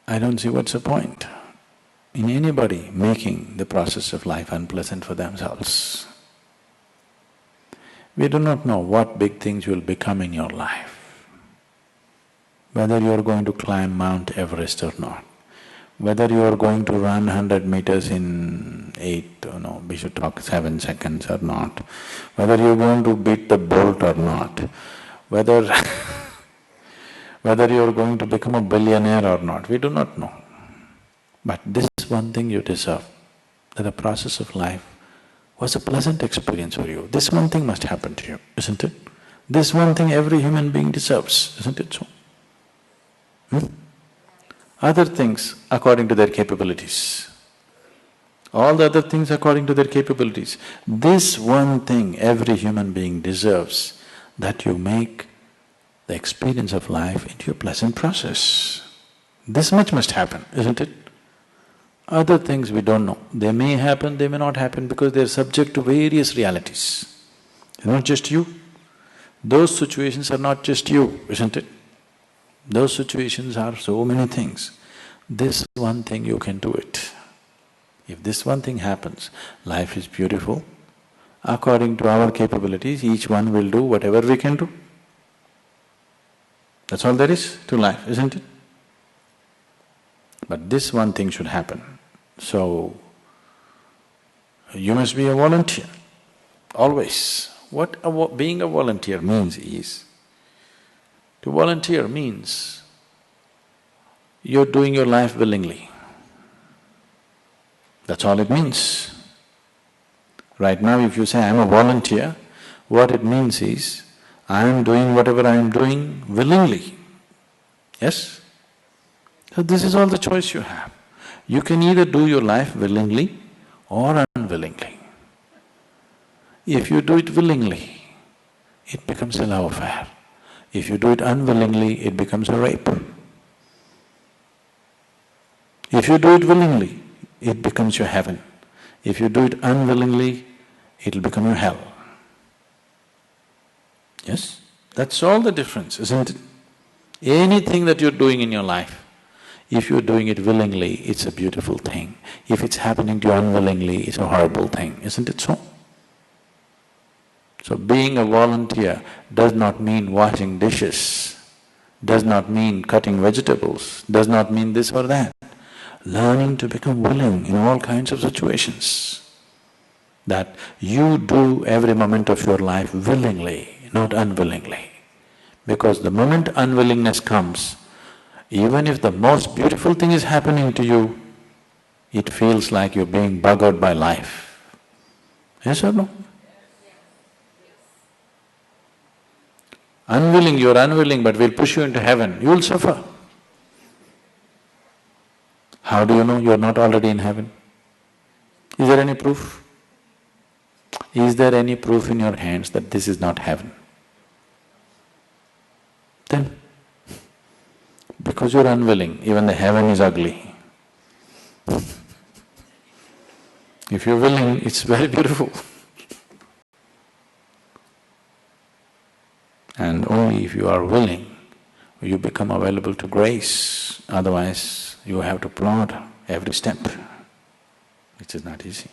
I don't see what's the point in anybody making the process of life unpleasant for themselves. We do not know what big things will become in your life. Whether you are going to climb Mount Everest or not, whether you are going to run 100 meters in we should talk 7 seconds or not, whether you're going to beat the Bolt or not, whether whether you're going to become a billionaire or not, we do not know. But this is one thing you deserve, that the process of life was a pleasant experience for you. This one thing must happen to you, isn't it? This one thing every human being deserves, isn't it so? Other things according to their capabilities. All the other things according to their capabilities. This one thing every human being deserves, that you make the experience of life into a pleasant process. This much must happen, isn't it? Other things we don't know. They may happen, they may not happen because they're subject to various realities. It's not just you. Those situations are not just you, isn't it? Those situations are so many things. This one thing you can do it. If this one thing happens, life is beautiful. According to our capabilities, each one will do whatever we can do. That's all there is to life, isn't it? But this one thing should happen. So, you must be a volunteer, always. What being a volunteer means is, to volunteer means you're doing your life willingly. That's all it means. Right now if you say, I'm a volunteer, what it means is, I am doing whatever I am doing willingly. Yes? So this is all the choice you have. You can either do your life willingly or unwillingly. If you do it willingly, it becomes a love affair. If you do it unwillingly, it becomes a rape. If you do it willingly, it becomes your heaven. If you do it unwillingly, it'll become your hell. Yes? That's all the difference, isn't it? Anything that you're doing in your life, if you're doing it willingly, it's a beautiful thing. If it's happening to you unwillingly, it's a horrible thing, isn't it so? So being a volunteer does not mean washing dishes, does not mean cutting vegetables, does not mean this or that. Learning to become willing in all kinds of situations. That you do every moment of your life willingly, not unwillingly. Because the moment unwillingness comes, even if the most beautiful thing is happening to you, it feels like you're being buggered by life. Yes or no? Unwilling, you're unwilling, but we'll push you into heaven, you will suffer. How do you know you're not already in heaven? Is there any proof? Is there any proof in your hands that this is not heaven? Then, because you're unwilling, even the heaven is ugly. If you're willing, it's very beautiful. And only if you are willing, you become available to grace, otherwise you have to plod every step, which is not easy.